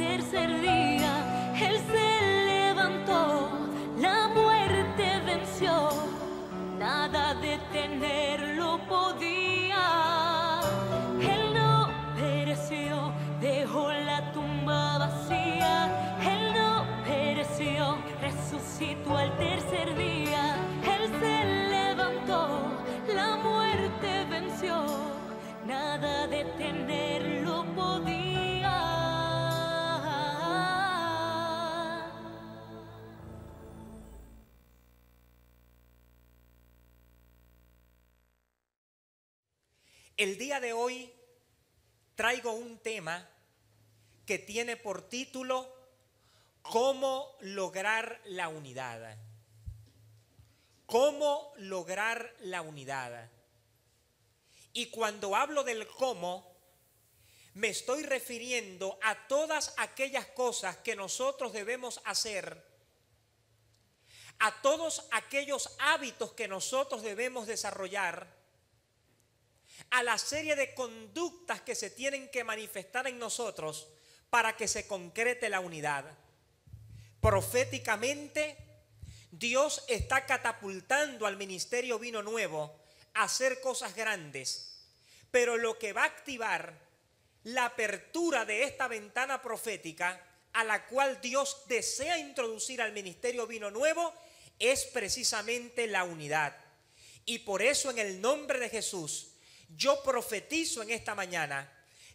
tercer día Él se levantó, la muerte venció, nada detenerlo podía. Él no pereció, dejó la tumba vacía. Él no pereció, resucitó al tercer día. Él se levantó, la muerte venció, nada detenerlo podía. El día de hoy traigo un tema que tiene por título ¿Cómo lograr la unidad? ¿Cómo lograr la unidad? Y cuando hablo del cómo, me estoy refiriendo a todas aquellas cosas que nosotros debemos hacer, a todos aquellos hábitos que nosotros debemos desarrollar, a la serie de conductas que se tienen que manifestar en nosotros para que se concrete la unidad. Proféticamente, Dios está catapultando al ministerio Vino Nuevo a hacer cosas grandes, pero lo que va a activar la apertura de esta ventana profética a la cual Dios desea introducir al ministerio Vino Nuevo es precisamente la unidad. Y por eso, en el nombre de Jesús, yo profetizo en esta mañana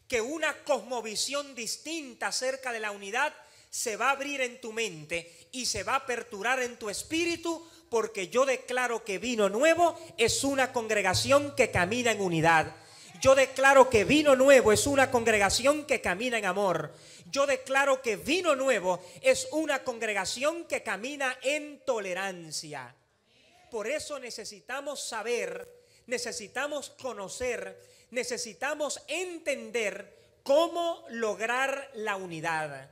que una cosmovisión distinta acerca de la unidad se va a abrir en tu mente y se va a aperturar en tu espíritu, porque yo declaro que Vino Nuevo es una congregación que camina en unidad. Yo declaro que Vino Nuevo es una congregación que camina en amor. Yo declaro que Vino Nuevo es una congregación que camina en tolerancia. Por eso necesitamos saber, necesitamos conocer, necesitamos entender cómo lograr la unidad.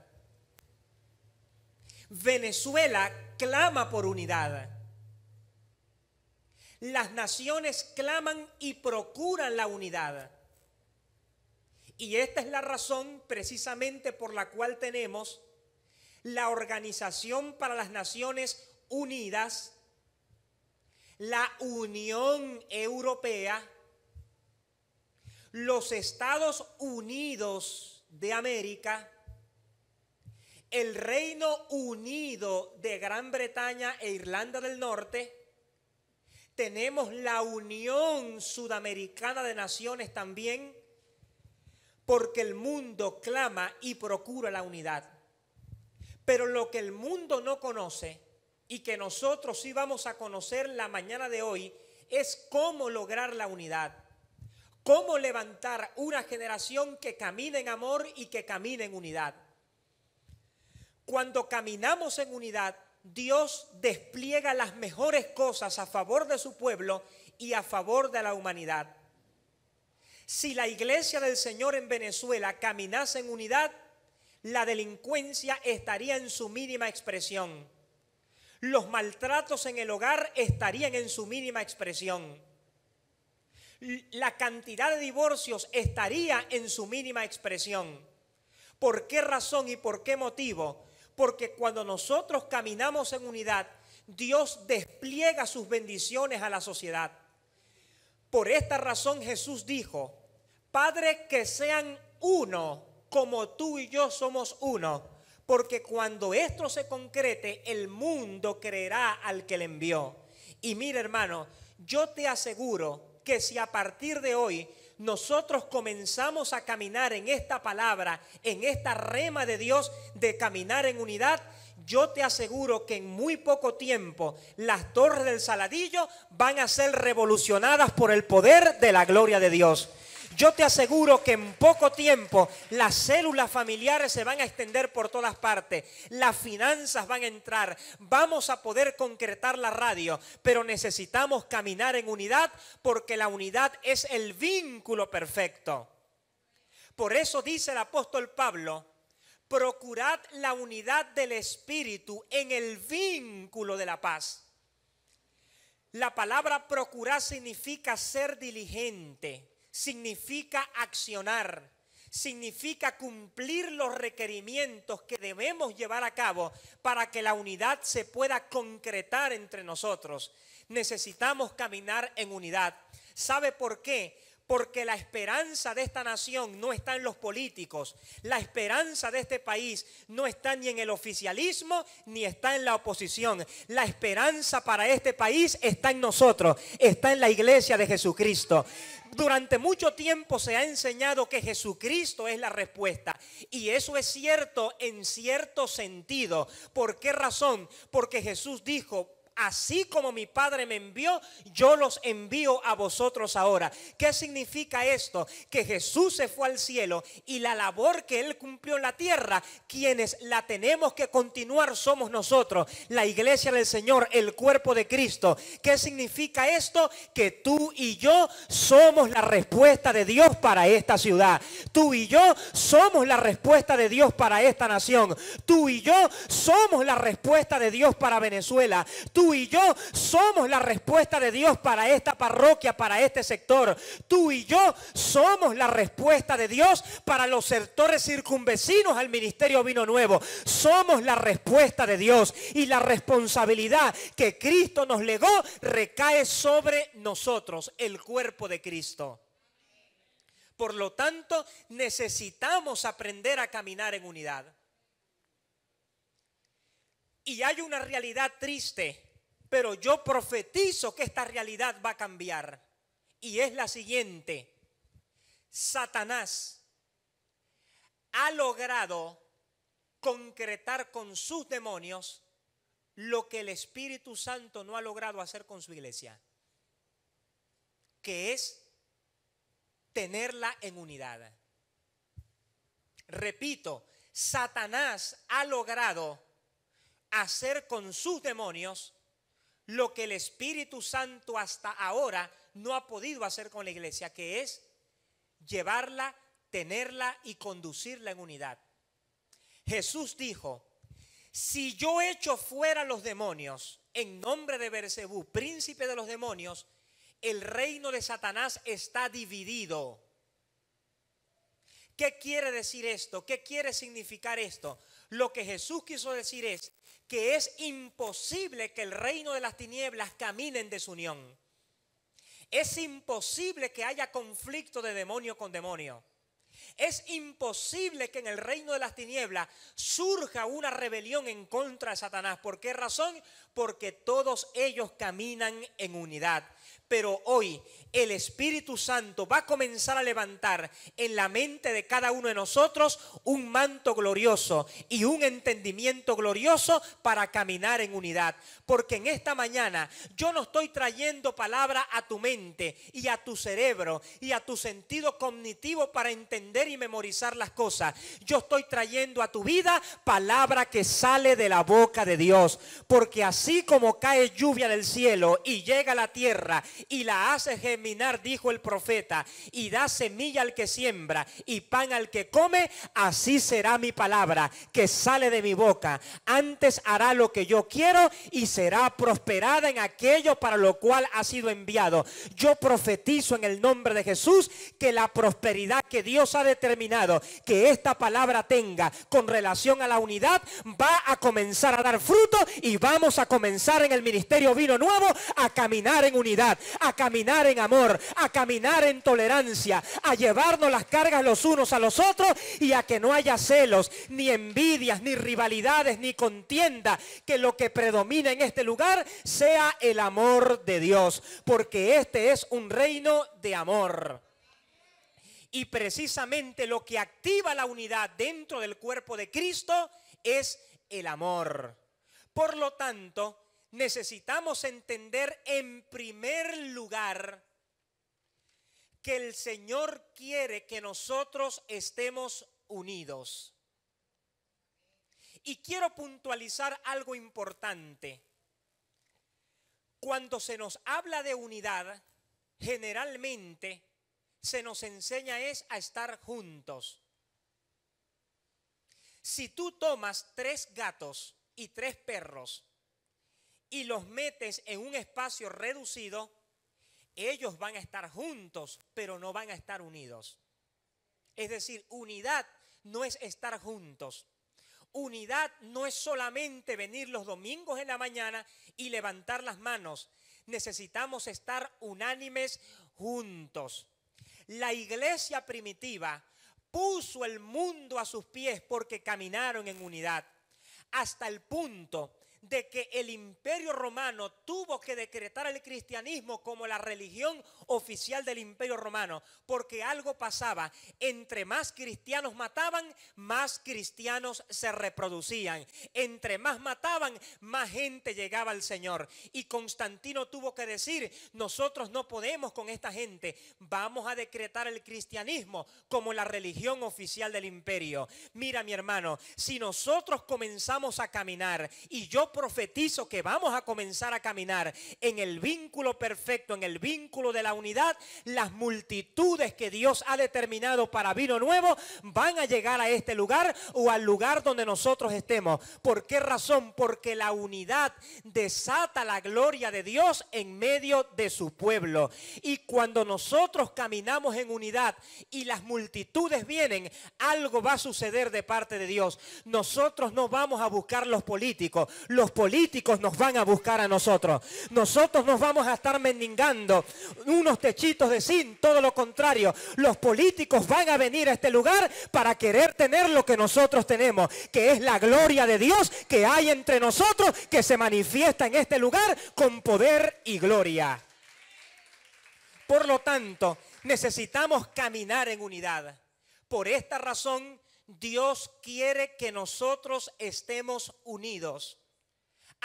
Venezuela clama por unidad. Las naciones claman y procuran la unidad. Y esta es la razón precisamente por la cual tenemos la Organización para las Naciones Unidas, la Unión Europea, los Estados Unidos de América, el Reino Unido de Gran Bretaña e Irlanda del Norte. Tenemos la Unión Sudamericana de Naciones también, porque el mundo clama y procura la unidad. Pero lo que el mundo no conoce y que nosotros sí vamos a conocer la mañana de hoy es cómo lograr la unidad. Cómo levantar una generación que camine en amor y que camine en unidad. Cuando caminamos en unidad, Dios despliega las mejores cosas a favor de su pueblo y a favor de la humanidad. Si la iglesia del Señor en Venezuela caminase en unidad, la delincuencia estaría en su mínima expresión. Los maltratos en el hogar estarían en su mínima expresión. La cantidad de divorcios estaría en su mínima expresión. ¿Por qué razón y por qué motivo? Porque cuando nosotros caminamos en unidad, Dios despliega sus bendiciones a la sociedad. Por esta razón Jesús dijo: Padre, que sean uno, como tú y yo somos uno, porque cuando esto se concrete, el mundo creerá al que le envió. Y mira, hermano, yo te aseguro que si a partir de hoy nosotros comenzamos a caminar en esta palabra, en esta rema de Dios de caminar en unidad, yo te aseguro que en muy poco tiempo las torres del Saladillo van a ser revolucionadas por el poder de la gloria de Dios. Yo te aseguro que en poco tiempo las células familiares se van a extender por todas partes, las finanzas van a entrar, vamos a poder concretar la radio, pero necesitamos caminar en unidad porque la unidad es el vínculo perfecto. Por eso dice el apóstol Pablo: procurad la unidad del espíritu en el vínculo de la paz. La palabra procurar significa ser diligente, significa accionar, significa cumplir los requerimientos que debemos llevar a cabo para que la unidad se pueda concretar entre nosotros. Necesitamos caminar en unidad. ¿Sabe por qué? Porque la esperanza de esta nación no está en los políticos. La esperanza de este país no está ni en el oficialismo ni está en la oposición. La esperanza para este país está en nosotros, está en la iglesia de Jesucristo. Durante mucho tiempo se ha enseñado que Jesucristo es la respuesta. Y eso es cierto en cierto sentido. ¿Por qué razón? Porque Jesús dijo: así como mi Padre me envió, yo los envío a vosotros ahora. ¿Qué significa esto? Que Jesús se fue al cielo y la labor que Él cumplió en la tierra, quienes la tenemos que continuar somos nosotros, la iglesia del Señor, el cuerpo de Cristo. ¿Qué significa esto? Que tú y yo somos la respuesta de Dios para esta ciudad. Tú y yo somos la respuesta de Dios para esta nación. Tú y yo somos la respuesta de Dios para Venezuela. Tú y yo somos la respuesta de Dios para esta parroquia, para este sector. Tú y yo somos la respuesta de Dios para los sectores circunvecinos al ministerio Vino Nuevo. Somos la respuesta de Dios y la responsabilidad que Cristo nos legó recae sobre nosotros, el cuerpo de Cristo. Por lo tanto, necesitamos aprender a caminar en unidad. Y hay una realidad triste, pero yo profetizo que esta realidad va a cambiar. Y es la siguiente: Satanás ha logrado concretar con sus demonios lo que el Espíritu Santo no ha logrado hacer con su iglesia, que es tenerla en unidad. Repito, Satanás ha logrado hacer con sus demonios lo que el Espíritu Santo hasta ahora no ha podido hacer con la iglesia, que es llevarla, tenerla y conducirla en unidad. Jesús dijo: si yo echo fuera los demonios en nombre de Beelzebú, príncipe de los demonios, el reino de Satanás está dividido. ¿Qué quiere decir esto? ¿Qué quiere significar esto? Lo que Jesús quiso decir es que es imposible que el reino de las tinieblas camine en desunión. Es imposible que haya conflicto de demonio con demonio. Es imposible que en el reino de las tinieblas surja una rebelión en contra de Satanás. ¿Por qué razón? Porque todos ellos caminan en unidad. Pero hoy el Espíritu Santo va a comenzar a levantar en la mente de cada uno de nosotros un manto glorioso y un entendimiento glorioso para caminar en unidad. Porque en esta mañana yo no estoy trayendo palabra a tu mente y a tu cerebro y a tu sentido cognitivo para entender y memorizar las cosas. Yo estoy trayendo a tu vida palabra que sale de la boca de Dios. Porque así como cae lluvia del cielo y llega a la tierra y la hace germinar, dijo el profeta, y da semilla al que siembra y pan al que come, así será mi palabra que sale de mi boca. Antes hará lo que yo quiero y será prosperada en aquello para lo cual ha sido enviado. Yo profetizo en el nombre de Jesús que la prosperidad que Dios ha determinado que esta palabra tenga con relación a la unidad va a comenzar a dar fruto y vamos a comenzar en el ministerio Vino Nuevo a caminar en unidad, a caminar en amor, a caminar en tolerancia, a llevarnos las cargas los unos a los otros y a que no haya celos, ni envidias, ni rivalidades, ni contienda, que lo que predomina en este lugar sea el amor de Dios, porque este es un reino de amor. Y precisamente lo que activa la unidad dentro del cuerpo de Cristo es el amor. Por lo tanto, necesitamos entender en primer lugar que el Señor quiere que nosotros estemos unidos. Y quiero puntualizar algo importante. Cuando se nos habla de unidad, generalmente se nos enseña es a estar juntos. Si tú tomas 3 gatos y 3 perros y los metes en un espacio reducido, ellos van a estar juntos, pero no van a estar unidos. Es decir, unidad no es estar juntos. Unidad no es solamente venir los domingos en la mañana y levantar las manos. Necesitamos estar unánimes juntos. La iglesia primitiva puso el mundo a sus pies porque caminaron en unidad, hasta el punto de que el Imperio Romano tuvo que decretar el cristianismo como la religión oficial del Imperio Romano, porque algo pasaba: entre más cristianos mataban, más cristianos se reproducían. Entre más mataban, más gente llegaba al Señor. Y Constantino tuvo que decir: nosotros no podemos con esta gente, vamos a decretar el cristianismo como la religión oficial del imperio. Mira, mi hermano, si nosotros comenzamos a caminar, y yo profetizo que vamos a comenzar a caminar en el vínculo perfecto, en el vínculo de la unidad, las multitudes que Dios ha determinado para vino nuevo van a llegar a este lugar o al lugar donde nosotros estemos. ¿Por qué razón? Porque la unidad desata la gloria de Dios en medio de su pueblo. Y cuando nosotros caminamos en unidad y las multitudes vienen, algo va a suceder de parte de Dios. Nosotros no vamos a buscar los políticos. Los políticos nos van a buscar a nosotros. Nosotros nos vamos a estar mendigando unos techitos de zinc, todo lo contrario. Los políticos van a venir a este lugar para querer tener lo que nosotros tenemos, que es la gloria de Dios que hay entre nosotros, que se manifiesta en este lugar con poder y gloria. Por lo tanto, necesitamos caminar en unidad. Por esta razón, Dios quiere que nosotros estemos unidos.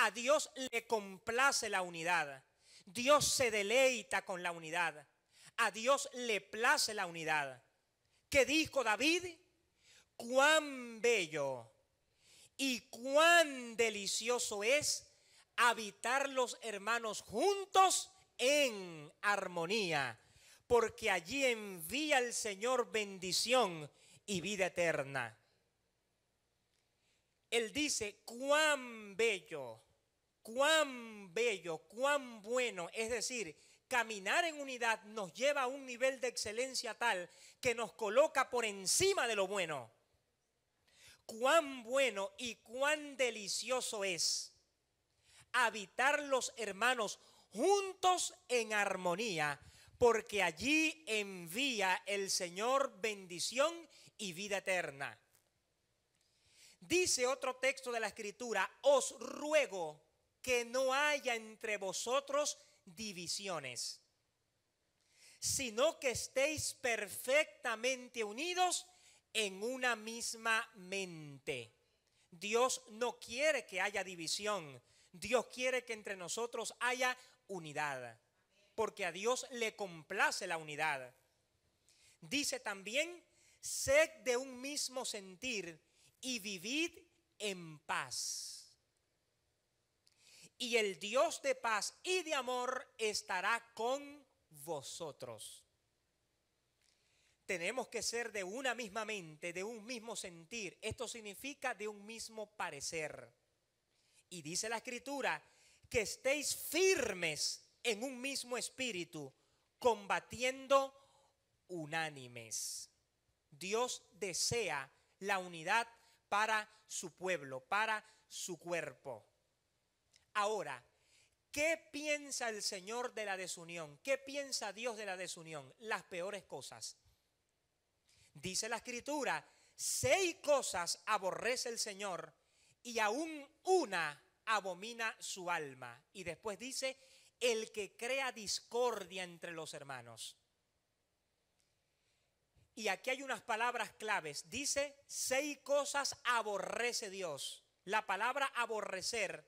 A Dios le complace la unidad. Dios se deleita con la unidad. A Dios le place la unidad. ¿Qué dijo David? Cuán bello y cuán delicioso es habitar los hermanos juntos en armonía, porque allí envía el Señor bendición y vida eterna. Él dice, cuán bello, cuán bueno. Es decir, caminar en unidad nos lleva a un nivel de excelencia tal que nos coloca por encima de lo bueno. Cuán bueno y cuán delicioso es habitar los hermanos juntos en armonía, porque allí envía el Señor bendición y vida eterna. Dice otro texto de la Escritura, os ruego que no haya entre vosotros divisiones, sino que estéis perfectamente unidos en una misma mente. Dios no quiere que haya división. Dios quiere que entre nosotros haya unidad, porque a Dios le complace la unidad. Dice también, sed de un mismo sentir y vivid en paz. Y el Dios de paz y de amor estará con vosotros. Tenemos que ser de una misma mente, de un mismo sentir. Esto significa de un mismo parecer. Y dice la Escritura, que estéis firmes en un mismo espíritu, combatiendo unánimes. Dios desea la unidad para su pueblo, para su cuerpo. Ahora, ¿qué piensa el Señor de la desunión? ¿Qué piensa Dios de la desunión? Las peores cosas. Dice la Escritura, 6 cosas aborrece el Señor y aún una abomina su alma. Y después dice, el que crea discordia entre los hermanos. Y aquí hay unas palabras claves. Dice, 6 cosas aborrece Dios. La palabra aborrecer,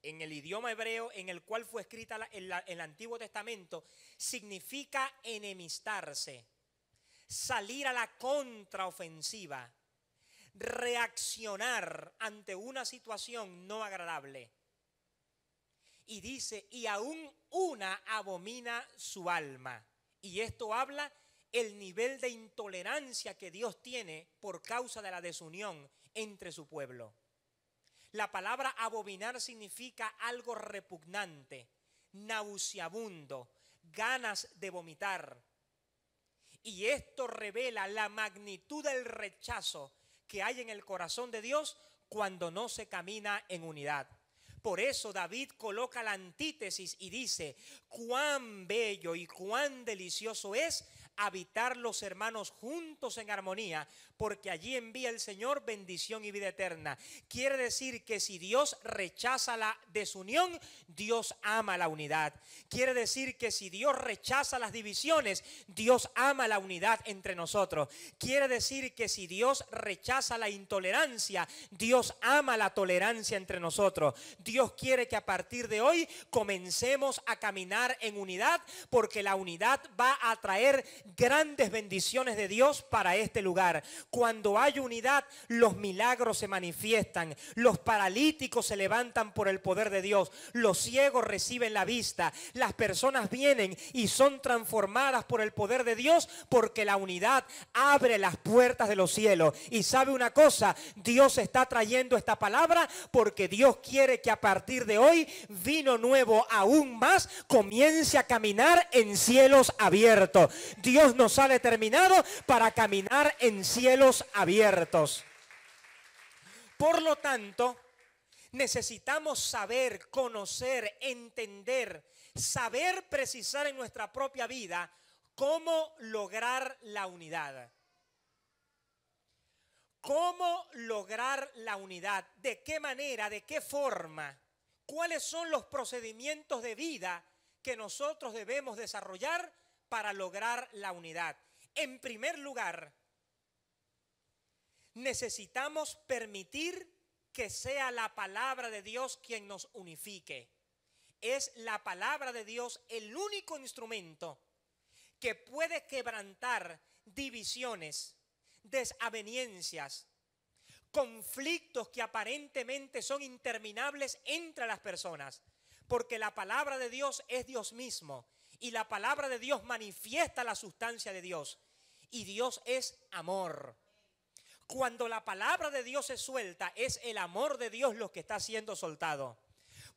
en el idioma hebreo en el cual fue escrita el Antiguo Testamento, significa enemistarse, salir a la contraofensiva, reaccionar ante una situación no agradable. Y dice, y aún una abomina su alma. Y esto habla el nivel de intolerancia que Dios tiene por causa de la desunión entre su pueblo. La palabra abominar significa algo repugnante, nauseabundo, ganas de vomitar. Y esto revela la magnitud del rechazo que hay en el corazón de Dios cuando no se camina en unidad. Por eso David coloca la antítesis y dice: cuán bello y cuán delicioso es habitar los hermanos juntos en armonía, porque allí envía el Señor bendición y vida eterna. Quiere decir que si Dios rechaza la desunión, Dios ama la unidad. Quiere decir que si Dios rechaza las divisiones, Dios ama la unidad entre nosotros. Quiere decir que si Dios rechaza la intolerancia, Dios ama la tolerancia entre nosotros. Dios quiere que a partir de hoy comencemos a caminar en unidad, porque la unidad va a traer grandes bendiciones de Dios para este lugar. Cuando hay unidad, los milagros se manifiestan, los paralíticos se levantan por el poder de Dios, los ciegos reciben la vista, las personas vienen y son transformadas por el poder de Dios, porque la unidad abre las puertas de los cielos. Y sabe una cosa, Dios está trayendo esta palabra porque Dios quiere que a partir de hoy, vino nuevo aún más comience a caminar en cielos abiertos. Dios nos ha determinado para caminar en cielos abiertos. Por lo tanto, necesitamos saber, conocer, entender, saber precisar en nuestra propia vida cómo lograr la unidad. ¿Cómo lograr la unidad? ¿De qué manera? ¿De qué forma? ¿Cuáles son los procedimientos de vida que nosotros debemos desarrollar para lograr la unidad? En primer lugar, necesitamos permitir que sea la palabra de Dios quien nos unifique. Es la palabra de Dios el único instrumento que puede quebrantar divisiones, desavenencias, conflictos que aparentemente son interminables entre las personas, porque la palabra de Dios es Dios mismo y la palabra de Dios manifiesta la sustancia de Dios, y Dios es amor. Cuando la palabra de Dios se suelta, es el amor de Dios lo que está siendo soltado.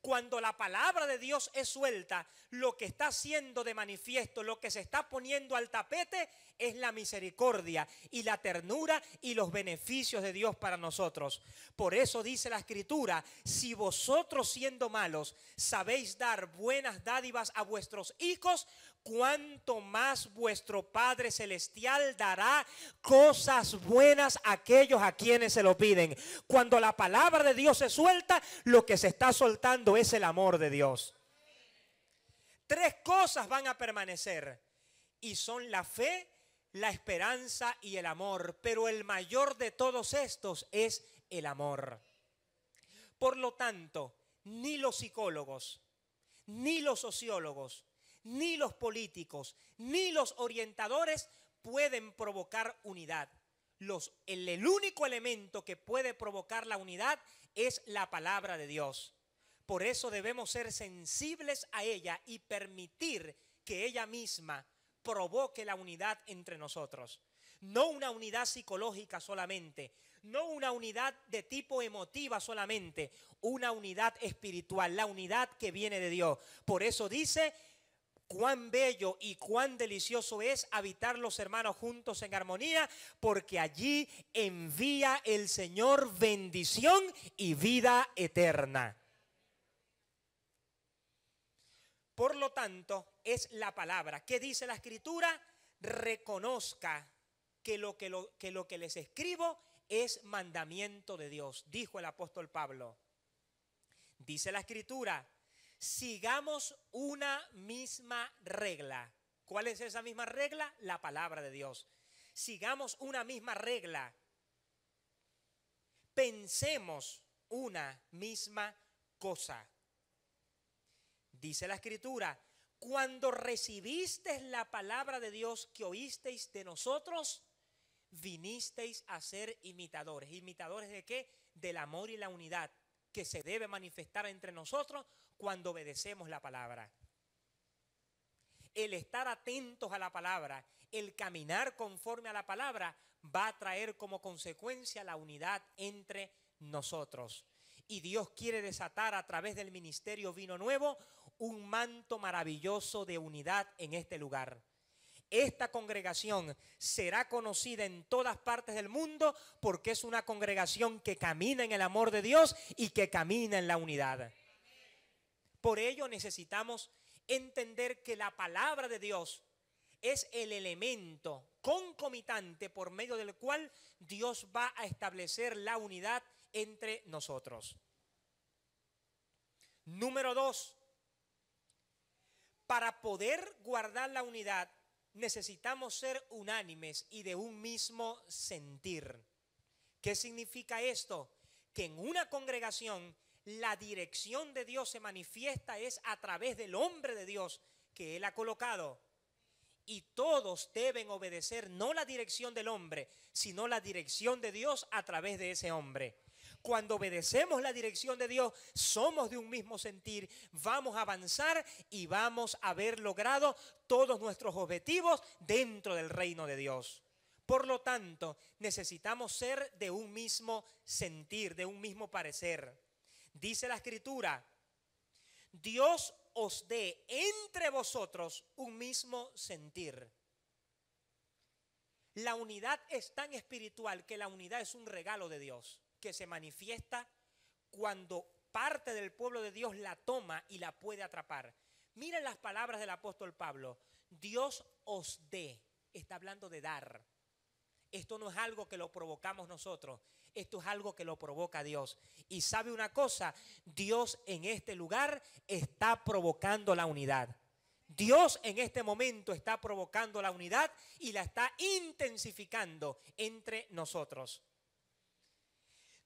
Cuando la palabra de Dios es suelta, lo que está siendo de manifiesto, lo que se está poniendo al tapete es la misericordia y la ternura y los beneficios de Dios para nosotros. Por eso dice la Escritura: si vosotros siendo malos sabéis dar buenas dádivas a vuestros hijos, cuánto más vuestro Padre Celestial dará cosas buenas a aquellos a quienes se lo piden. Cuando la palabra de Dios se suelta, lo que se está soltando es el amor de Dios. Tres cosas van a permanecer y son la fe, la esperanza y el amor, pero el mayor de todos estos es el amor. Por lo tanto, ni los psicólogos, ni los sociólogos, ni los políticos, ni los orientadores pueden provocar unidad. El único elemento que puede provocar la unidad es la palabra de Dios. Por eso debemos ser sensibles a ella y permitir que ella misma provoque la unidad entre nosotros. No una unidad psicológica solamente, no una unidad de tipo emotiva solamente, una unidad espiritual, la unidad que viene de Dios. Por eso dice: cuán bello y cuán delicioso es habitar los hermanos juntos en armonía, porque allí envía el Señor bendición y vida eterna. Por lo tanto, es la palabra. ¿Qué dice la Escritura? Reconozca que lo que les escribo es mandamiento de Dios, dijo el apóstol Pablo. Dice la Escritura: sigamos una misma regla. ¿Cuál es esa misma regla? La palabra de Dios. Sigamos una misma regla. Pensemos una misma cosa. Dice la Escritura: cuando recibisteis la palabra de Dios que oísteis de nosotros, vinisteis a ser imitadores. ¿Imitadores de qué? Del amor y la unidad que se debe manifestar entre nosotros cuando obedecemos la palabra. El estar atentos a la palabra, el caminar conforme a la palabra, va a traer como consecuencia la unidad entre nosotros. Y Dios quiere desatar a través del ministerio Vino Nuevo un manto maravilloso de unidad en este lugar. Esta congregación será conocida en todas partes del mundo porque es una congregación que camina en el amor de Dios y que camina en la unidad. Por ello necesitamos entender que la palabra de Dios es el elemento concomitante por medio del cual Dios va a establecer la unidad entre nosotros. Número 2, para poder guardar la unidad necesitamos ser unánimes y de un mismo sentir. ¿Qué significa esto? Que en una congregación la dirección de Dios se manifiesta es a través del hombre de Dios que Él ha colocado. Y todos deben obedecer no la dirección del hombre, sino la dirección de Dios a través de ese hombre. Cuando obedecemos la dirección de Dios, somos de un mismo sentir, vamos a avanzar y vamos a haber logrado todos nuestros objetivos dentro del reino de Dios. Por lo tanto, necesitamos ser de un mismo sentir, de un mismo parecer. Dice la Escritura, Dios os dé entre vosotros un mismo sentir. La unidad es tan espiritual que la unidad es un regalo de Dios que se manifiesta cuando parte del pueblo de Dios la toma y la puede atrapar. Miren las palabras del apóstol Pablo. Dios os dé. Está hablando de dar. Esto no es algo que lo provocamos nosotros. Esto es algo que lo provoca Dios. Y sabe una cosa, Dios en este lugar está provocando la unidad. Dios en este momento está provocando la unidad y la está intensificando entre nosotros.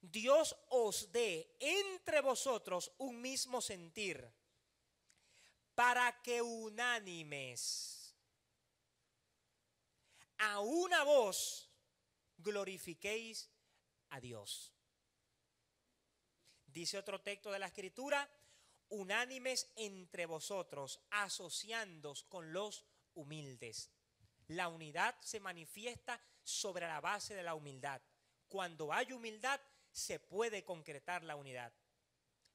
Dios os dé entre vosotros un mismo sentir, para que unánimes a una voz glorifiquéis a Dios. Dice otro texto de la Escritura, unánimes entre vosotros, asociándoos con los humildes. La unidad se manifiesta sobre la base de la humildad. Cuando hay humildad, se puede concretar la unidad.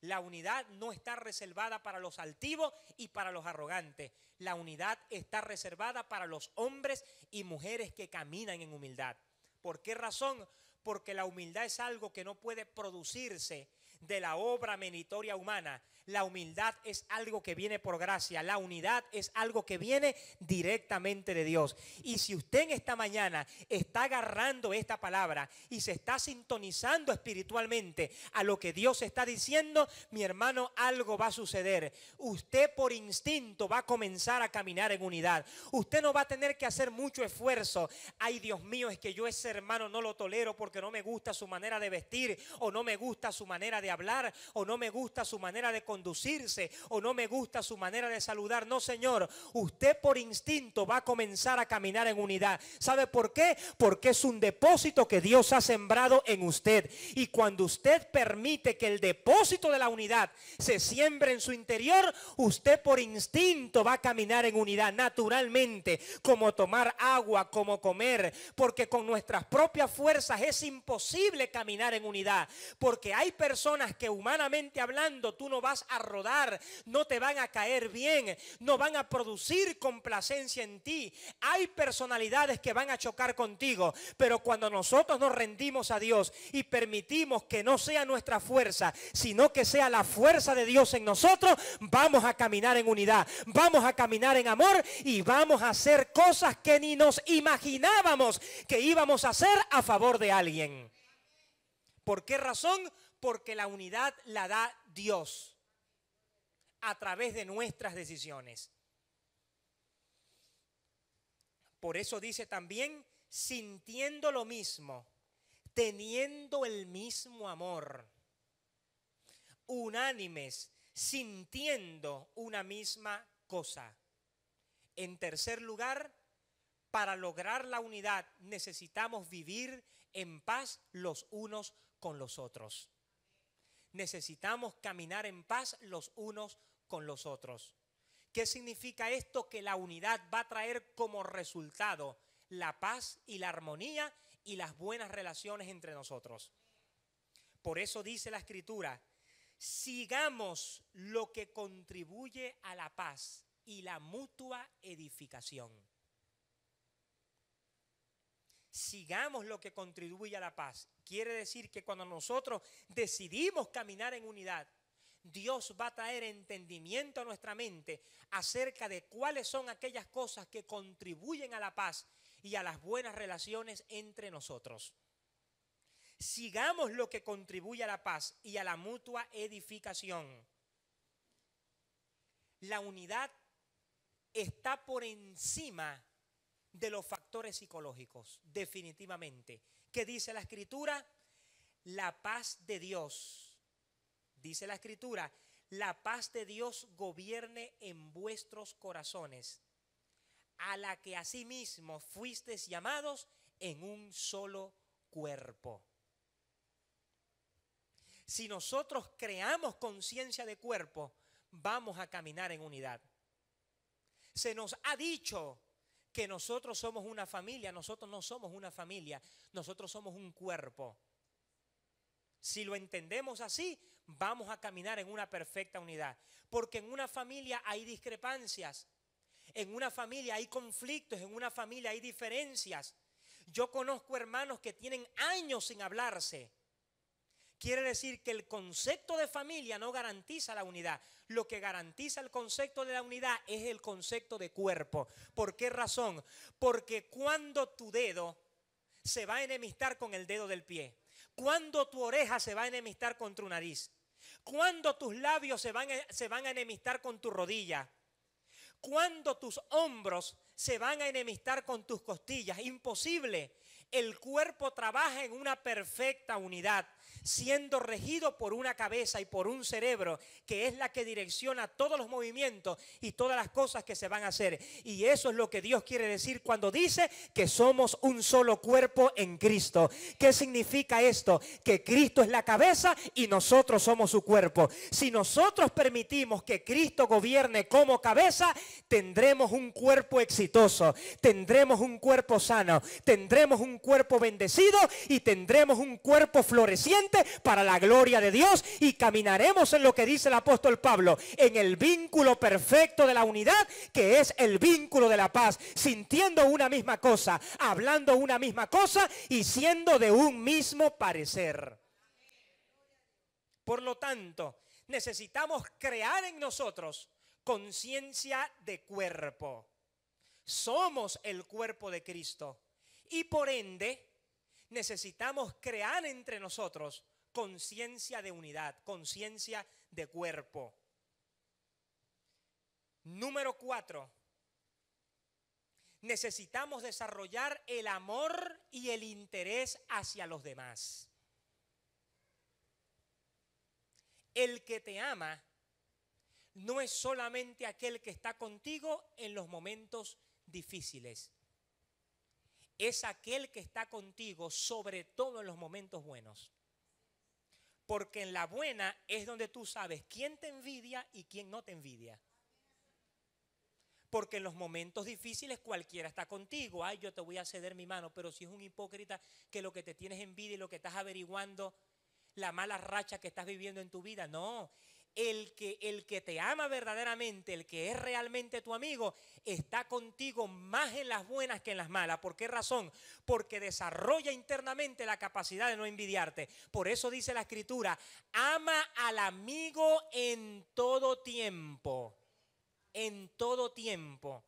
La unidad no está reservada para los altivos y para los arrogantes. La unidad está reservada para los hombres y mujeres que caminan en humildad. ¿Por qué razón? Porque la humildad es algo que no puede producirse de la obra meritoria humana. La humildad es algo que viene por gracia. La unidad es algo que viene directamente de Dios. Y si usted en esta mañana está agarrando esta palabra y se está sintonizando espiritualmente a lo que Dios está diciendo, mi hermano, algo va a suceder. Usted por instinto va a comenzar a caminar en unidad. Usted no va a tener que hacer mucho esfuerzo. Ay, Dios mío, es que yo ese hermano no lo tolero porque no me gusta su manera de vestir, o no me gusta su manera de hablar, o no me gusta su manera de conducirse, o no me gusta su manera de saludar. No, señor, usted por instinto va a comenzar a caminar en unidad. ¿Sabe por qué? Porque es un depósito que Dios ha sembrado en usted. Y cuando usted permite que el depósito de la unidad se siembre en su interior, usted por instinto va a caminar en unidad naturalmente, como tomar agua, como comer, porque con nuestras propias fuerzas es imposible caminar en unidad, porque hay personas que humanamente hablando tú no vas a rodar, no te van a caer bien, no van a producir complacencia en ti. Hay personalidades que van a chocar contigo, pero cuando nosotros nos rendimos a Dios y permitimos que no sea nuestra fuerza, sino que sea la fuerza de Dios en nosotros, vamos a caminar en unidad, vamos a caminar en amor y vamos a hacer cosas que ni nos imaginábamos que íbamos a hacer a favor de alguien. ¿Por qué razón? Porque la unidad la da Dios a través de nuestras decisiones. Por eso dice también, sintiendo lo mismo, teniendo el mismo amor, unánimes, sintiendo una misma cosa. En tercer lugar, para lograr la unidad necesitamos vivir en paz los unos con los otros. Necesitamos caminar en paz los unos con los otros. ¿Qué significa esto? Que la unidad va a traer como resultado la paz y la armonía y las buenas relaciones entre nosotros. Por eso dice la Escritura, sigamos lo que contribuye a la paz y la mutua edificación. sigamos lo que contribuye a la paz. Quiere decir que cuando nosotros decidimos caminar en unidad, Dios va a traer entendimiento a nuestra mente acerca de cuáles son aquellas cosas que contribuyen a la paz y a las buenas relaciones entre nosotros. Sigamos lo que contribuye a la paz y a la mutua edificación. La unidad está por encima de los factores psicológicos, definitivamente. ¿Qué dice la Escritura? La paz de Dios, dice la Escritura, la paz de Dios gobierne en vuestros corazones, a la que asimismo fuisteis llamados en un solo cuerpo. Si nosotros creamos conciencia de cuerpo, vamos a caminar en unidad. Se nos ha dicho que nosotros somos una familia. Nosotros no somos una familia, nosotros somos un cuerpo. Si lo entendemos así, vamos a caminar en una perfecta unidad. Porque en una familia hay discrepancias, en una familia hay conflictos, en una familia hay diferencias. Yo conozco hermanos que tienen años sin hablarse. Quiere decir que el concepto de familia no garantiza la unidad. Lo que garantiza el concepto de la unidad es el concepto de cuerpo. ¿Por qué razón? Porque cuando tu dedo se va a enemistar con el dedo del pie, cuando tu oreja se va a enemistar con tu nariz, cuando tus labios se van a enemistar con tu rodilla, cuando tus hombros se van a enemistar con tus costillas, imposible. El cuerpo trabaja en una perfecta unidad, siendo regido por una cabeza y por un cerebro, que es la que direcciona todos los movimientos y todas las cosas que se van a hacer. Y eso es lo que Dios quiere decir cuando dice que somos un solo cuerpo en Cristo. ¿Qué significa esto? Que Cristo es la cabeza y nosotros somos su cuerpo. Si nosotros permitimos que Cristo gobierne como cabeza, tendremos un cuerpo exitoso, tendremos un cuerpo sano, tendremos un cuerpo bendecido y tendremos un cuerpo floreciente para la gloria de Dios, y caminaremos en lo que dice el apóstol Pablo, en el vínculo perfecto de la unidad, que es el vínculo de la paz, sintiendo una misma cosa, hablando una misma cosa y siendo de un mismo parecer. Por lo tanto, necesitamos crear en nosotros conciencia de cuerpo. Somos el cuerpo de Cristo. Y por ende, necesitamos crear entre nosotros conciencia de unidad, conciencia de cuerpo. Número 4. Necesitamos desarrollar el amor y el interés hacia los demás. El que te ama no es solamente aquel que está contigo en los momentos difíciles. Es aquel que está contigo sobre todo en los momentos buenos. Porque en la buena es donde tú sabes quién te envidia y quién no te envidia. Porque en los momentos difíciles cualquiera está contigo. Ay, yo te voy a ceder mi mano. Pero si es un hipócrita que lo que te tienes envidia y lo que estás averiguando, la mala racha que estás viviendo en tu vida. No. El que te ama verdaderamente, el que es realmente tu amigo, está contigo más en las buenas que en las malas. ¿Por qué razón? Porque desarrolla internamente la capacidad de no envidiarte. Por eso dice la Escritura, ama al amigo en todo tiempo. En todo tiempo.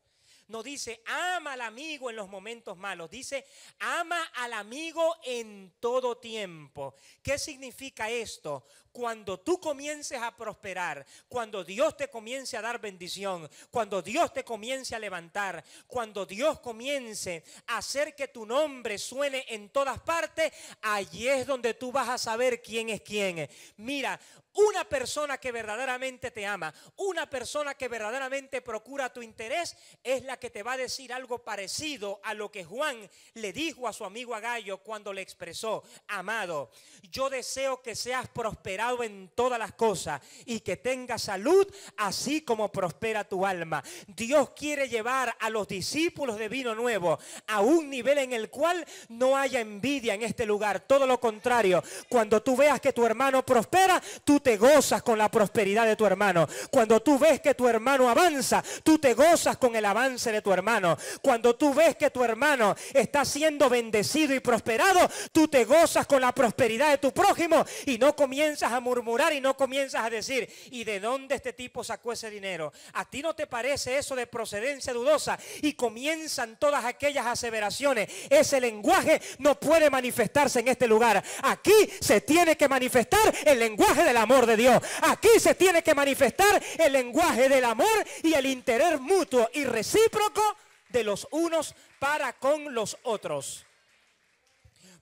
No dice ama al amigo en los momentos malos, dice ama al amigo en todo tiempo. ¿Qué significa esto? Cuando tú comiences a prosperar, cuando Dios te comience a dar bendición, cuando Dios te comience a levantar, cuando Dios comience a hacer que tu nombre suene en todas partes, allí es donde tú vas a saber quién es quién. Mira, una persona que verdaderamente te ama, una persona que verdaderamente procura tu interés, es la que te va a decir algo parecido a lo que Juan le dijo a su amigo Agallo cuando le expresó: amado, yo deseo que seas prosperado en todas las cosas y que tengas salud, así como prospera tu alma. Dios quiere llevar a los discípulos de Vino Nuevo a un nivel en el cual no haya envidia en este lugar. Todo lo contrario, cuando tú veas que tu hermano prospera, tú te gozas con la prosperidad de tu hermano. Cuando tú ves que tu hermano avanza, tú te gozas con el avance avance de tu hermano. Cuando tú ves que tu hermano está siendo bendecido y prosperado, tú te gozas con la prosperidad de tu prójimo y no comienzas a murmurar y no comienzas a decir, ¿y de dónde este tipo sacó ese dinero? ¿A ti no te parece eso de procedencia dudosa? Y comienzan todas aquellas aseveraciones. Ese lenguaje no puede manifestarse en este lugar. Aquí se tiene que manifestar el lenguaje del amor de Dios. Aquí se tiene que manifestar el lenguaje del amor y el interés mutuo y recíproco de los unos para con los otros.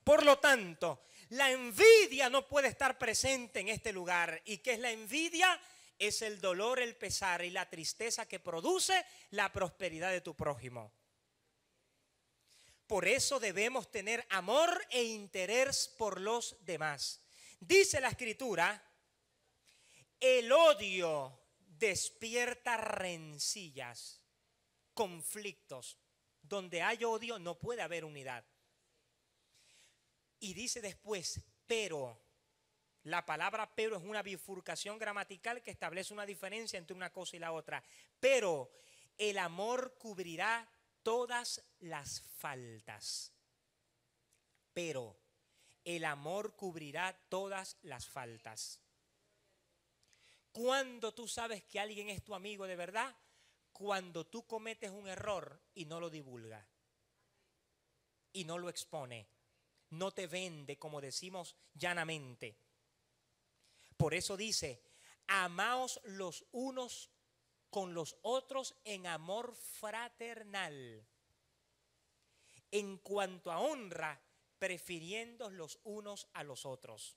Por lo tanto, la envidia no puede estar presente en este lugar. ¿Y qué es la envidia? Es el dolor, el pesar y la tristeza que produce la prosperidad de tu prójimo. Por eso debemos tener amor e interés por los demás. Dice la Escritura, el odio despierta rencillas, conflictos. Donde hay odio no puede haber unidad. Y dice después, pero. La palabra pero es una bifurcación gramatical que establece una diferencia entre una cosa y la otra. Pero el amor cubrirá todas las faltas. Pero el amor cubrirá todas las faltas. ¿Cuándo tú sabes que alguien es tu amigo de verdad? Cuando tú cometes un error y no lo divulga. Y no lo expone. No te vende, como decimos llanamente. Por eso dice, amaos los unos con los otros en amor fraternal. En cuanto a honra, prefiriendo los unos a los otros.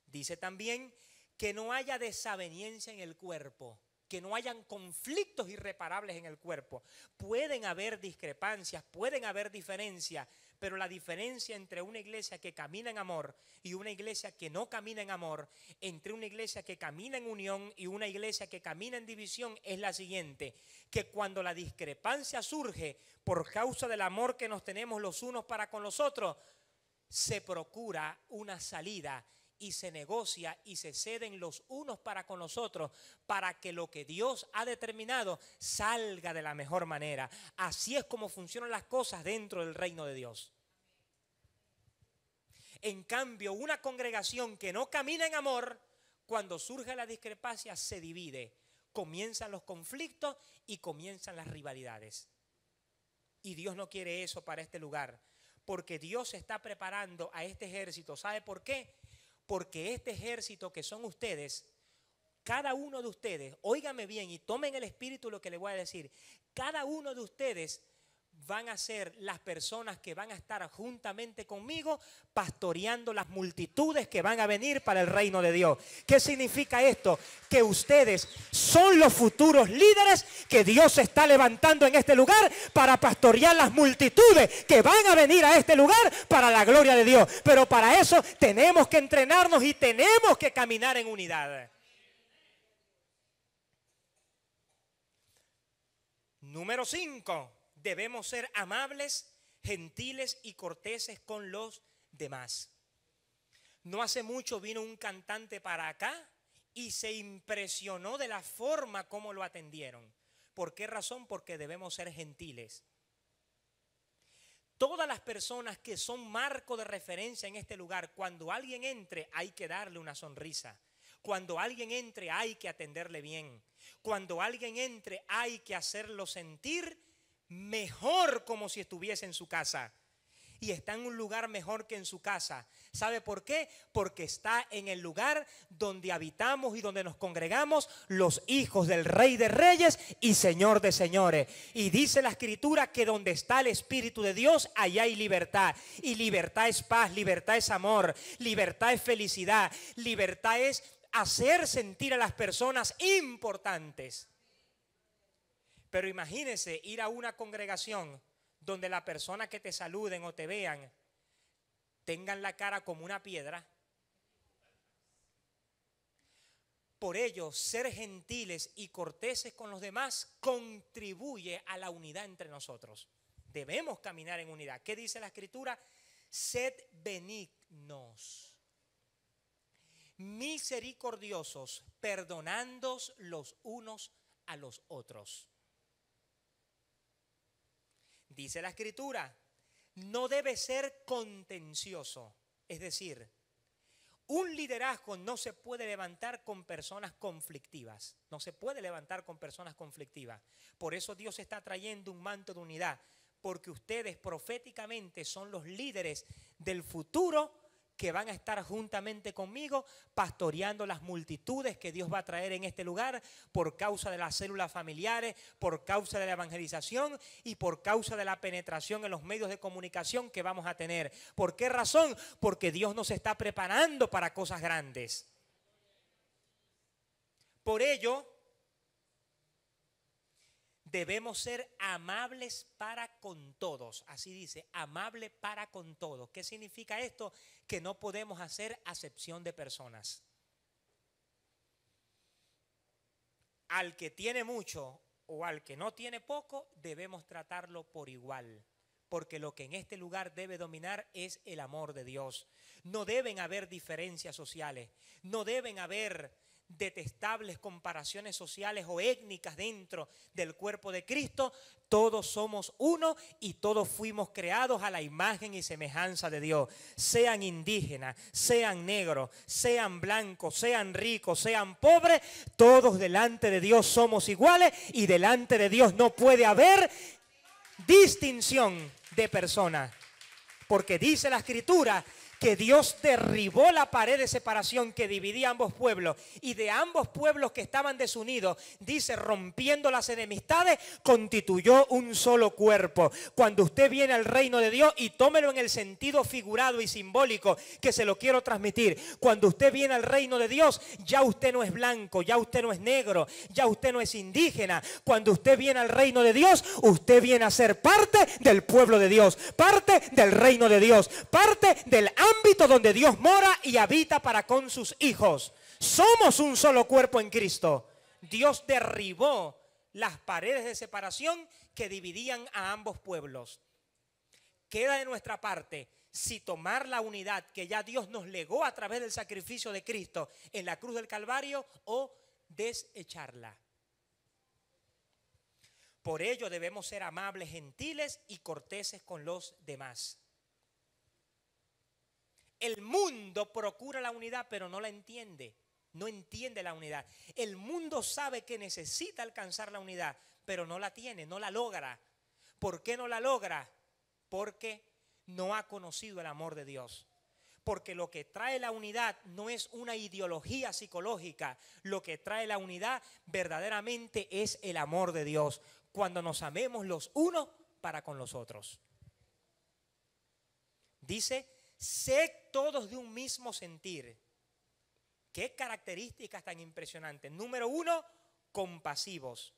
Dice también que no haya desaveniencia en el cuerpo, que no hayan conflictos irreparables en el cuerpo. Pueden haber discrepancias, pueden haber diferencias, pero la diferencia entre una iglesia que camina en amor y una iglesia que no camina en amor, entre una iglesia que camina en unión y una iglesia que camina en división es la siguiente, que cuando la discrepancia surge por causa del amor que nos tenemos los unos para con los otros, se procura una salida y se negocia y se ceden los unos para con los otros para que lo que Dios ha determinado salga de la mejor manera. Así es como funcionan las cosas dentro del reino de Dios. En cambio, una congregación que no camina en amor, cuando surge la discrepancia se divide, comienzan los conflictos y comienzan las rivalidades. Y Dios no quiere eso para este lugar, porque Dios está preparando a este ejército. ¿Sabe por qué? Porque este ejército que son ustedes, cada uno de ustedes, óigame bien y tomen el espíritu lo que les voy a decir, cada uno de ustedes van a ser las personas que van a estar juntamente conmigo pastoreando las multitudes que van a venir para el reino de Dios. ¿Qué significa esto? Que ustedes son los futuros líderes que Dios está levantando en este lugar para pastorear las multitudes que van a venir a este lugar para la gloria de Dios. Pero para eso tenemos que entrenarnos y tenemos que caminar en unidad. Número 5. Debemos ser amables, gentiles y corteses con los demás. No hace mucho vino un cantante para acá y se impresionó de la forma como lo atendieron. ¿Por qué razón? Porque debemos ser gentiles. Todas las personas que son marco de referencia en este lugar, cuando alguien entre hay que darle una sonrisa. Cuando alguien entre hay que atenderle bien. Cuando alguien entre hay que hacerlo sentir mejor, como si estuviese en su casa. Y está en un lugar mejor que en su casa. ¿Sabe por qué? Porque está en el lugar donde habitamos y donde nos congregamos los hijos del Rey de Reyes y Señor de Señores. Y dice la Escritura que donde está el Espíritu de Dios, allá hay libertad. Y libertad es paz, libertad es amor, libertad es felicidad, libertad es hacer sentir a las personas importantes. Pero imagínese ir a una congregación donde la persona que te saluden o te vean tengan la cara como una piedra. Por ello, ser gentiles y corteses con los demás contribuye a la unidad entre nosotros. Debemos caminar en unidad. ¿Qué dice la Escritura? Sed benignos, misericordiosos, perdonándoos los unos a los otros. Dice la Escritura, no debe ser contencioso. Es decir, un liderazgo no se puede levantar con personas conflictivas. No se puede levantar con personas conflictivas. Por eso Dios está trayendo un manto de unidad. Porque ustedes proféticamente son los líderes del futuro que van a estar juntamente conmigo pastoreando las multitudes que Dios va a traer en este lugar por causa de las células familiares, por causa de la evangelización y por causa de la penetración en los medios de comunicación que vamos a tener. ¿Por qué razón? Porque Dios nos está preparando para cosas grandes. Por ello, debemos ser amables para con todos. Así dice, amable para con todos. ¿Qué significa esto? Que no podemos hacer acepción de personas. Al que tiene mucho o al que no tiene poco, debemos tratarlo por igual. Porque lo que en este lugar debe dominar es el amor de Dios. No deben haber diferencias sociales. No deben haber detestables comparaciones sociales o étnicas dentro del cuerpo de Cristo. Todos somos uno y todos fuimos creados a la imagen y semejanza de Dios. Sean indígenas, sean negros, sean blancos, sean ricos, sean pobres, todos delante de Dios somos iguales y delante de Dios no puede haber distinción de personas. Porque dice la Escritura que Dios derribó la pared de separación que dividía ambos pueblos, y de ambos pueblos que estaban desunidos, dice, rompiendo las enemistades, constituyó un solo cuerpo. Cuando usted viene al reino de Dios, y tómelo en el sentido figurado y simbólico que se lo quiero transmitir, cuando usted viene al reino de Dios, ya usted no es blanco, ya usted no es negro, ya usted no es indígena. Cuando usted viene al reino de Dios, usted viene a ser parte del pueblo de Dios, parte del reino de Dios, parte del ámbito donde Dios mora y habita para con sus hijos. Somos un solo cuerpo en Cristo. Dios derribó las paredes de separación que dividían a ambos pueblos. Queda de nuestra parte si tomar la unidad que ya Dios nos legó a través del sacrificio de Cristo en la cruz del Calvario o desecharla. Por ello debemos ser amables, gentiles y corteses con los demás. El mundo procura la unidad, pero no la entiende. No entiende la unidad. El mundo sabe que necesita alcanzar la unidad, pero no la tiene, no la logra. ¿Por qué no la logra? Porque no ha conocido el amor de Dios. Porque lo que trae la unidad no es una ideología psicológica. Lo que trae la unidad verdaderamente es el amor de Dios. Cuando nos amemos los unos para con los otros. Dice, sed todos de un mismo sentir. Qué características tan impresionantes. Número 1, compasivos,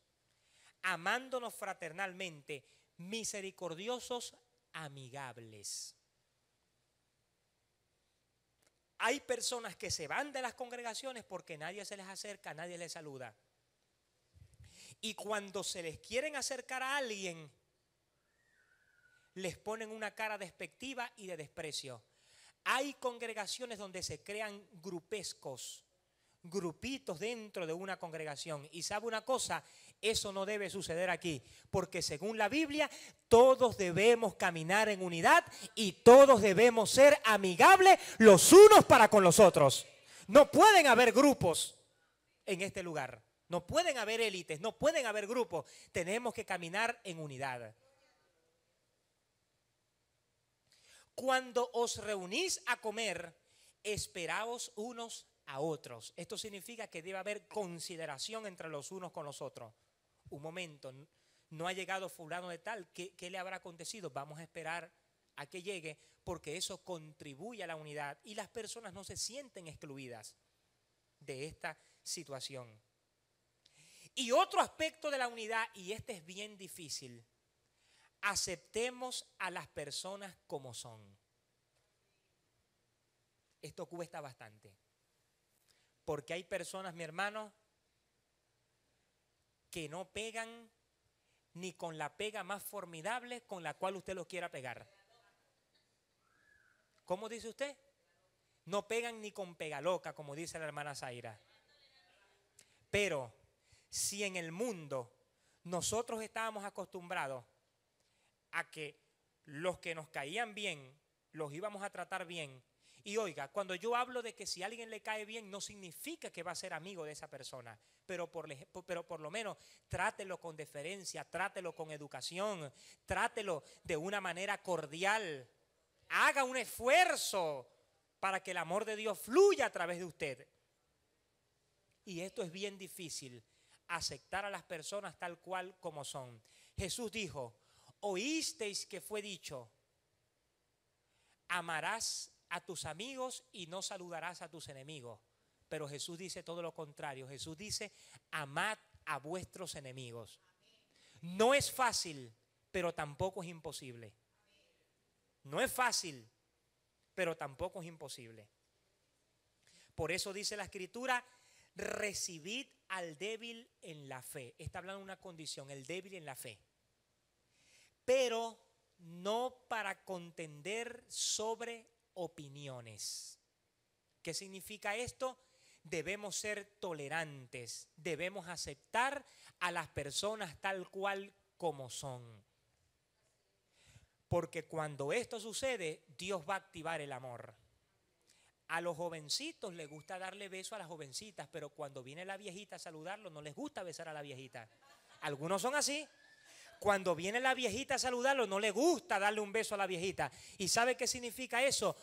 amándonos fraternalmente, misericordiosos, amigables. Hay personas que se van de las congregaciones porque nadie se les acerca, nadie les saluda. Y cuando se les quieren acercar a alguien, les ponen una cara despectiva y de desprecio. Hay congregaciones donde se crean grupescos, grupitos dentro de una congregación. Y ¿sabe una cosa? Eso no debe suceder aquí, porque según la Biblia, todos debemos caminar en unidad y todos debemos ser amigables los unos para con los otros. No pueden haber grupos en este lugar, no pueden haber élites, no pueden haber grupos. Tenemos que caminar en unidad. Cuando os reunís a comer, esperaos unos a otros. Esto significa que debe haber consideración entre los unos con los otros. Un momento, no ha llegado fulano de tal, ¿qué le habrá acontecido? Vamos a esperar a que llegue, porque eso contribuye a la unidad y las personas no se sienten excluidas de esta situación. Y otro aspecto de la unidad, y este es bien difícil, aceptemos a las personas como son. Esto cuesta bastante. Porque hay personas, mi hermano, que no pegan ni con la pega más formidable con la cual usted los quiera pegar. ¿Cómo dice usted? No pegan ni con pega loca, como dice la hermana Zaira. Pero si en el mundo nosotros estábamos acostumbrados a que los que nos caían bien, los íbamos a tratar bien. Y oiga, cuando yo hablo de que si a alguien le cae bien, no significa que va a ser amigo de esa persona, pero por lo menos trátelo con deferencia, trátelo con educación, trátelo de una manera cordial. Haga un esfuerzo para que el amor de Dios fluya a través de usted. Y esto es bien difícil, aceptar a las personas tal cual como son. Jesús dijo, oísteis que fue dicho, amarás a tus amigos y no saludarás a tus enemigos. Pero Jesús dice todo lo contrario. Jesús dice, amad a vuestros enemigos. No es fácil, pero tampoco es imposible. No es fácil, pero tampoco es imposible. Por eso dice la Escritura, recibid al débil en la fe. Está hablando de una condición, el débil en la fe. Pero no para contender sobre opiniones. ¿Qué significa esto? Debemos ser tolerantes, debemos aceptar a las personas tal cual como son. Porque cuando esto sucede, Dios va a activar el amor. A los jovencitos les gusta darle beso a las jovencitas, pero cuando viene la viejita a saludarlo, no les gusta besar a la viejita. Algunos son así. Cuando viene la viejita a saludarlo, no le gusta darle un beso a la viejita. ¿Y sabe qué significa eso?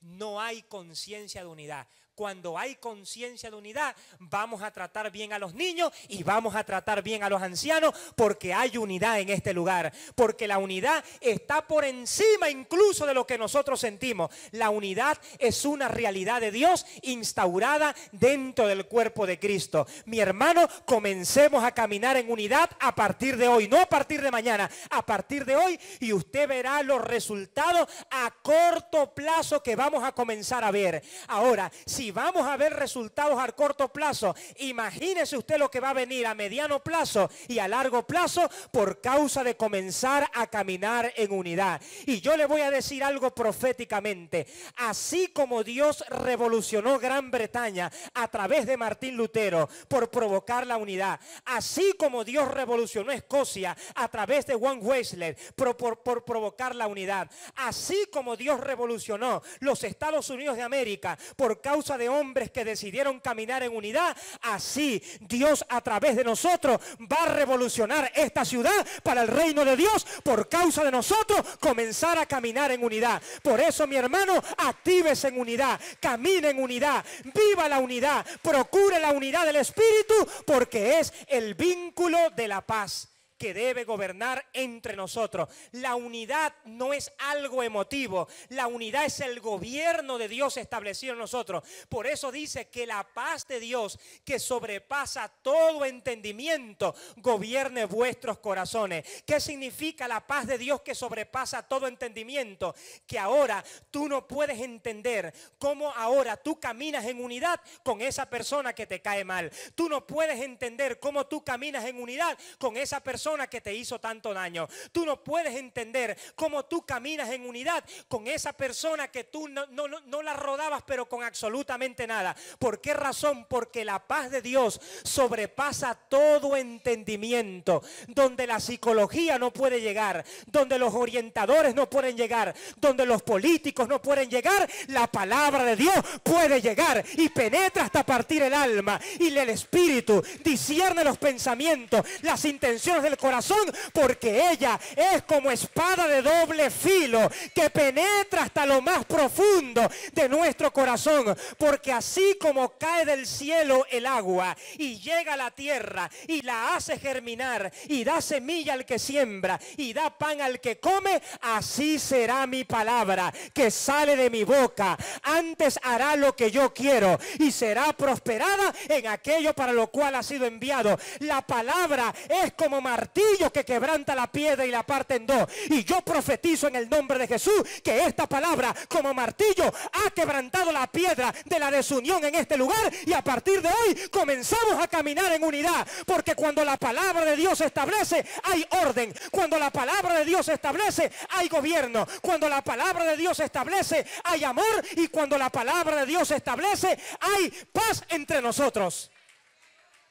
No hay conciencia de unidad. Cuando hay conciencia de unidad, vamos a tratar bien a los niños y vamos a tratar bien a los ancianos, porque hay unidad en este lugar. Porque la unidad está por encima incluso de lo que nosotros sentimos. La unidad es una realidad de Dios instaurada dentro del cuerpo de Cristo. Mi hermano, comencemos a caminar en unidad a partir de hoy, no a partir de mañana, a partir de hoy, y usted verá los resultados a corto plazo que vamos a comenzar a ver. Ahora, si vamos a ver resultados a corto plazo, imagínese usted lo que va a venir a mediano plazo y a largo plazo por causa de comenzar a caminar en unidad. Y yo le voy a decir algo proféticamente. Así como Dios revolucionó Gran Bretaña a través de Martín Lutero por provocar la unidad, así como Dios revolucionó Escocia a través de Juan Wesley por provocar la unidad, así como Dios revolucionó los Estados Unidos de América por causa de hombres que decidieron caminar en unidad, así Dios a través de nosotros va a revolucionar esta ciudad para el reino de Dios por causa de nosotros comenzar a caminar en unidad. Por eso, mi hermano, actívese en unidad, camine en unidad, viva la unidad, procure la unidad del Espíritu, porque es el vínculo de la paz que debe gobernar entre nosotros. La unidad no es algo emotivo, la unidad es el gobierno de Dios establecido en nosotros. Por eso dice que la paz de Dios, que sobrepasa todo entendimiento, gobierne vuestros corazones. ¿Qué significa la paz de Dios que sobrepasa todo entendimiento? Que ahora tú no puedes entender cómo ahora tú caminas en unidad con esa persona que te cae mal. Tú no puedes entender cómo tú caminas en unidad con esa persona que te hizo tanto daño. Tú no puedes entender cómo tú caminas en unidad con esa persona que tú no la rodabas, pero con absolutamente nada. ¿Por qué razón? Porque la paz de Dios sobrepasa todo entendimiento, donde la psicología no puede llegar, donde los orientadores no pueden llegar, donde los políticos no pueden llegar. La palabra de Dios puede llegar y penetra hasta partir el alma y el espíritu, discierne los pensamientos, las intenciones del corazón, porque ella es como espada de doble filo que penetra hasta lo más profundo de nuestro corazón. Porque así como cae del cielo el agua y llega a la tierra y la hace germinar y da semilla al que siembra y da pan al que come, así será mi palabra que sale de mi boca. Antes hará lo que yo quiero y será prosperada en aquello para lo cual ha sido enviado. La palabra es como martillo que quebranta la piedra y la parte en dos. Y yo profetizo en el nombre de Jesús que esta palabra como martillo ha quebrantado la piedra de la desunión en este lugar, y a partir de hoy comenzamos a caminar en unidad, porque cuando la palabra de Dios se establece hay orden, cuando la palabra de Dios se establece hay gobierno, cuando la palabra de Dios se establece hay amor, y cuando la palabra de Dios se establece hay paz entre nosotros.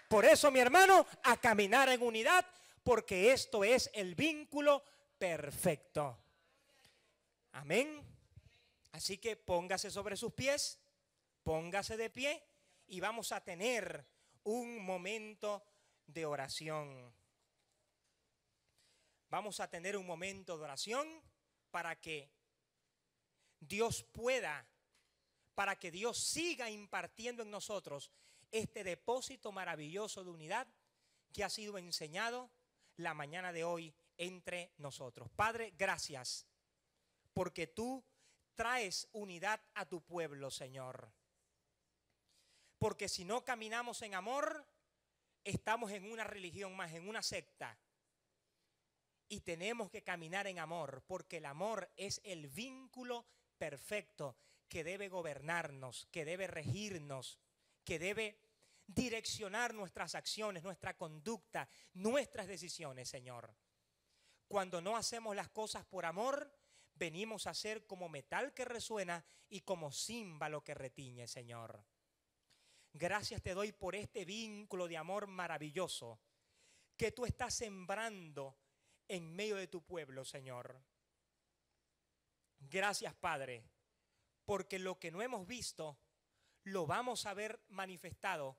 Por eso, mi hermano, a caminar en unidad, porque esto es el vínculo perfecto. Amén. Así que póngase sobre sus pies, póngase de pie y vamos a tener un momento de oración. Vamos a tener un momento de oración para que Dios pueda, para que Dios siga impartiendo en nosotros este depósito maravilloso de unidad que ha sido enseñado la mañana de hoy entre nosotros. Padre, gracias porque tú traes unidad a tu pueblo, Señor. Porque si no caminamos en amor, estamos en una religión más, en una secta. Y tenemos que caminar en amor, porque el amor es el vínculo perfecto que debe gobernarnos, que debe regirnos, que debe direccionar nuestras acciones, nuestra conducta, nuestras decisiones, Señor. Cuando no hacemos las cosas por amor, venimos a ser como metal que resuena y como címbalo que retiñe, Señor. Gracias te doy por este vínculo de amor maravilloso que tú estás sembrando en medio de tu pueblo, Señor. Gracias, Padre, porque lo que no hemos visto lo vamos a ver manifestado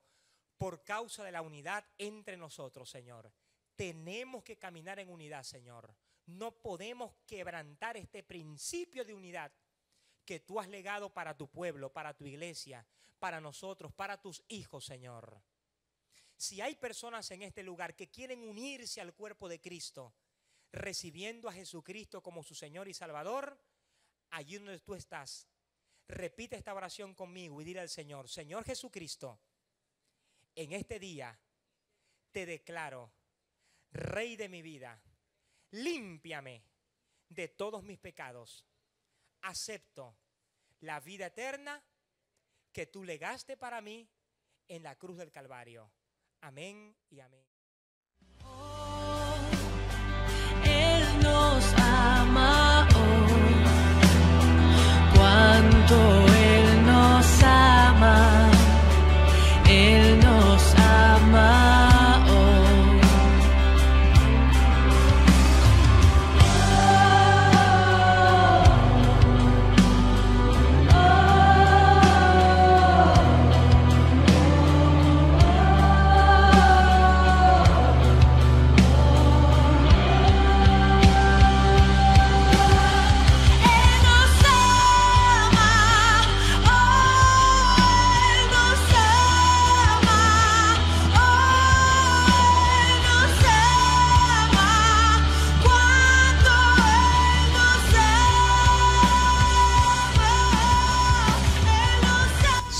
por causa de la unidad entre nosotros, Señor. Tenemos que caminar en unidad, Señor. No podemos quebrantar este principio de unidad que tú has legado para tu pueblo, para tu iglesia, para nosotros, para tus hijos, Señor. Si hay personas en este lugar que quieren unirse al cuerpo de Cristo, recibiendo a Jesucristo como su Señor y Salvador, allí donde tú estás, repite esta oración conmigo y dile al Señor: Señor Jesucristo, en este día te declaro Rey de mi vida. Límpiame de todos mis pecados. Acepto la vida eterna que tú legaste para mí en la cruz del Calvario. Amén y amén. Él nos ama hoy. Cuánto Él nos ama. Él nos ama hoy.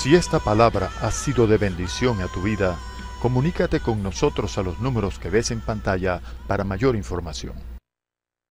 Si esta palabra ha sido de bendición a tu vida, comunícate con nosotros a los números que ves en pantalla para mayor información.